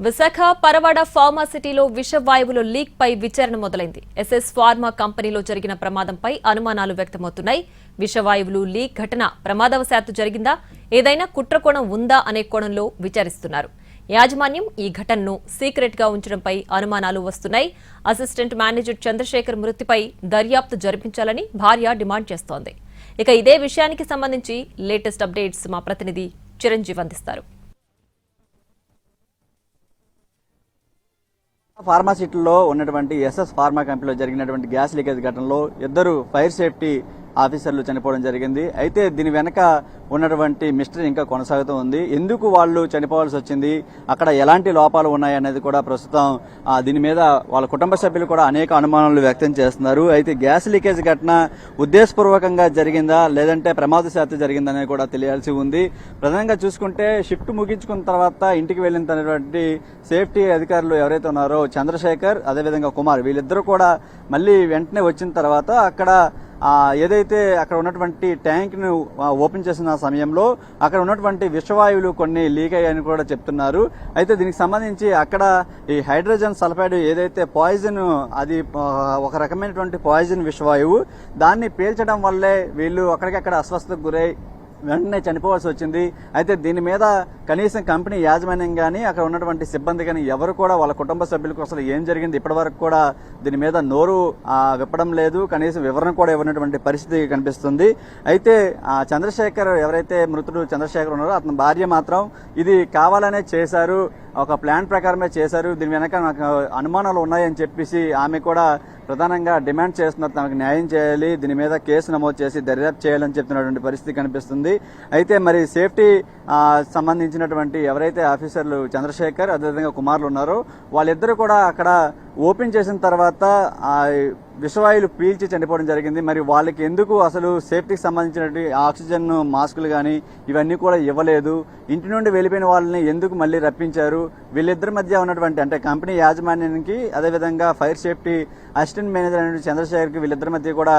Visakha Paravada ఫార్మాసిటీలో విషవాయువుల leak పై విచారణ మొదలైంది. SS pharma కంపెనీలో జరిగిన ప్రమాదంపై అనుమానాలు వ్యక్తమవుతున్నాయి. విషవాయువులు లీక్ ఘటన ప్రమాదవశాత్తు జరిగిందా, ఏదైనా కుట్రకోణం ఉందా అనే కోణంలో విచారిస్తున్నారు. యాజమాన్యం ఈ ఘటనను సీక్రెట్ గా ఉంచడంపై అనుమానాలు వస్తున్నాయి. అసిస్టెంట్ మేనేజర్ చంద్రశేఖర్ మృతిపై దర్యాప్తు జరిపించాలని భార్య డిమాండ్ చేస్తోంది. ఇక ఇదే విషయానికి సంబంధించి లేటెస్ట్ అప్డేట్స్ మా ప్రతినిధి చిరంజీవి అందిస్తారు. ఫార్మాసిటీలో ఉన్నటువంటి ఎస్ఎస్ ఫార్మా కంపెనీలో జరిగినటువంటి గ్యాస్ లీకేజ్ ఘటనలో ఇద్దరు ఫైర్ సేఫ్టీ ఆఫీసర్లు చనిపోవడం జరిగింది. అయితే దీని వెనక ఉన్నటువంటి మిస్టరీ ఇంకా కొనసాగుతూ ఉంది. ఎందుకు వాళ్ళు చనిపోవాల్సి వచ్చింది, అక్కడ ఎలాంటి లోపాలు ఉన్నాయనేది కూడా ప్రస్తుతం దీని మీద వాళ్ళ కుటుంబ సభ్యులు కూడా అనేక అనుమానాలు వ్యక్తం చేస్తున్నారు. అయితే గ్యాస్ లీకేజ్ ఘటన ఉద్దేశపూర్వకంగా జరిగిందా లేదంటే ప్రమాదశాత్తు జరిగిందా అనేది కూడా తెలియాల్సి ఉంది. ప్రధానంగా చూసుకుంటే షిఫ్ట్ ముగించుకున్న తర్వాత ఇంటికి వెళ్ళినటువంటి సేఫ్టీ అధికారులు ఎవరైతే ఉన్నారో చంద్రశేఖర్ అదేవిధంగా కుమార్, వీళ్ళిద్దరూ కూడా మళ్ళీ వెంటనే వచ్చిన తర్వాత అక్కడ ఏదైతే అక్కడ ఉన్నటువంటి ట్యాంక్ ను ఓపెన్ చేసిన సమయంలో అక్కడ ఉన్నటువంటి విషవాయువులు కొన్ని లీక్ అయ్యాయని కూడా చెప్తున్నారు. అయితే దీనికి సంబంధించి అక్కడ ఈ హైడ్రోజన్ సల్ఫైడ్ ఏదైతే పాయిజన్, అది ఒక రకమైనటువంటి పాయిజన్ విషవాయువు, దాన్ని పీల్చడం వల్లే వీళ్ళు అక్కడికక్కడ అస్వస్థతకు గురై వెంటనే చనిపోవాల్సి వచ్చింది. అయితే దీని మీద కనీసం కంపెనీ యాజమాన్యం కానీ అక్కడ ఉన్నటువంటి సిబ్బంది కానీ ఎవరు కూడా వాళ్ళ కుటుంబ సభ్యులకు అసలు ఏం జరిగింది ఇప్పటి వరకు కూడా దీని మీద నోరు విప్పడం లేదు, కనీసం వివరణ కూడా ఇవ్వనటువంటి పరిస్థితి కనిపిస్తుంది. అయితే చంద్రశేఖర్ ఎవరైతే మృతుడు చంద్రశేఖర్ ఉన్నారో అతని భార్య మాత్రం ఇది కావాలనే చేశారు, ఒక ప్లాన్ ప్రకారమే చేశారు, దీని వెనక నాకు అనుమానాలు ఉన్నాయని చెప్పేసి ఆమె కూడా ప్రధానంగా డిమాండ్ చేస్తున్నారు. తనకు న్యాయం చేయాలి, దీని మీద కేసు నమోదు చేసి దర్యాప్తు చేయాలని చెప్తున్నటువంటి పరిస్థితి కనిపిస్తుంది. అయితే మరి సేఫ్టీ సంబంధించినటువంటి ఎవరైతే ఆఫీసర్లు చంద్రశేఖర్ అదేవిధంగా కుమార్లు ఉన్నారో వాళ్ళిద్దరూ కూడా అక్కడ ఓపెన్ చేసిన తర్వాత విషవాయువులు పీల్చి చనిపోవడం జరిగింది. మరి వాళ్ళకి ఎందుకు అసలు సేఫ్టీకి సంబంధించినటువంటి ఆక్సిజన్ మాస్కులు కానీ ఇవన్నీ కూడా ఇవ్వలేదు, ఇంటి నుండి వెళ్ళిపోయిన వాళ్ళని ఎందుకు మళ్ళీ రప్పించారు, వీళ్ళిద్దరి మధ్య ఉన్నటువంటి అంటే కంపెనీ యాజమాన్యానికి అదేవిధంగా ఫైర్ సేఫ్టీ అసిస్టెంట్ మేనేజర్ అయిన చంద్రశేఖర్కి వీళ్ళిద్దరి మధ్య కూడా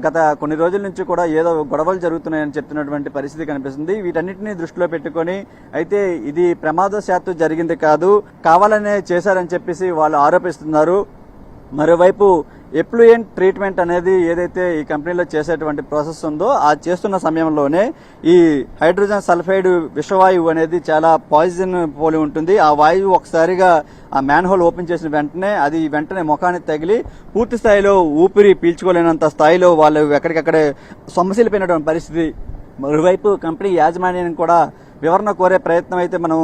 గత కొన్ని రోజుల నుంచి కూడా ఏదో గొడవలు జరుగుతున్నాయని చెప్తున్నటువంటి పరిస్థితి కనిపిస్తుంది. వీటన్నిటిని దృష్టిలో పెట్టుకొని అయితే ఇది ప్రమాదశాత్తు జరిగింది కాదు, కావాలనే చేశారని చెప్పేసి వాళ్ళు ఆరోపిస్తున్నారు. మరోవైపు ఎఫ్లూయెంట్ ట్రీట్మెంట్ అనేది ఏదైతే ఈ కంపెనీలో చేసేటువంటి ప్రాసెస్ ఉందో ఆ చేస్తున్న సమయంలోనే ఈ హైడ్రోజన్ సల్ఫైడ్ విషవాయువు అనేది చాలా పాయిజన్ పోలి ఉంటుంది. ఆ వాయువు ఒకసారిగా ఆ మ్యాన్ హోల్ ఓపెన్ చేసిన వెంటనే ముఖానికి తగిలి పూర్తి స్థాయిలో ఊపిరి పీల్చుకోలేనంత స్థాయిలో వాళ్ళు ఎక్కడికక్కడే సొమ్మసిల్లిపోయినటువంటి పరిస్థితి. మరోవైపు కంపెనీ యాజమాన్యాన్ని కూడా వివరణ కోరే ప్రయత్నం అయితే మనం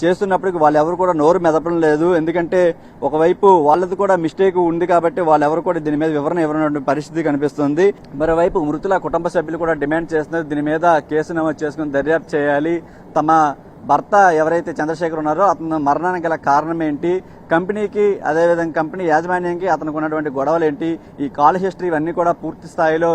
చేస్తున్నప్పటికీ వాళ్ళు ఎవరు కూడా నోరు మెదపడం లేదు. ఎందుకంటే ఒకవైపు వాళ్ళది కూడా మిస్టేక్ ఉంది కాబట్టి వాళ్ళెవరు కూడా దీని మీద వివరణ ఇవ్వనటువంటి పరిస్థితి కనిపిస్తుంది. మరోవైపు మృతుల కుటుంబ సభ్యులు కూడా డిమాండ్ చేస్తున్నారు, దీని మీద కేసు నమోదు చేసుకుని దర్యాప్తు చేయాలి, తమ భర్త ఎవరైతే చంద్రశేఖర్ ఉన్నారో అతను మరణానికి గల కారణం ఏంటి, కంపెనీకి అదేవిధంగా కంపెనీ యాజమాన్యానికి అతనికి ఉన్నటువంటి గొడవలు ఏంటి, ఈ కాల్ హిస్టరీ ఇవన్నీ కూడా పూర్తి స్థాయిలో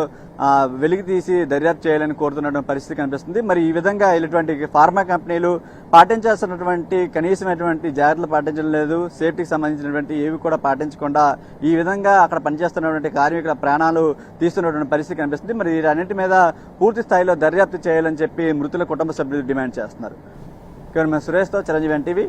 వెలికి తీసి దర్యాప్తు చేయాలని కోరుతున్నటువంటి పరిస్థితి కనిపిస్తుంది. మరి ఈ విధంగా ఇటువంటి ఫార్మా కంపెనీలు పాటించాల్సినటువంటి కనీసమైనటువంటి జాగ్రత్తలు పాటించడం లేదు, సేఫ్టీకి సంబంధించినటువంటి ఏవి కూడా పాటించకుండా ఈ విధంగా అక్కడ పనిచేస్తున్నటువంటి కార్మికుల ప్రాణాలు తీస్తున్నటువంటి పరిస్థితి కనిపిస్తుంది. మరి వీటన్నింటి మీద పూర్తి స్థాయిలో దర్యాప్తు చేయాలని చెప్పి మృతుల కుటుంబ సభ్యులు డిమాండ్ చేస్తున్నారు. సురేష్తో చిరంజీవి NTV.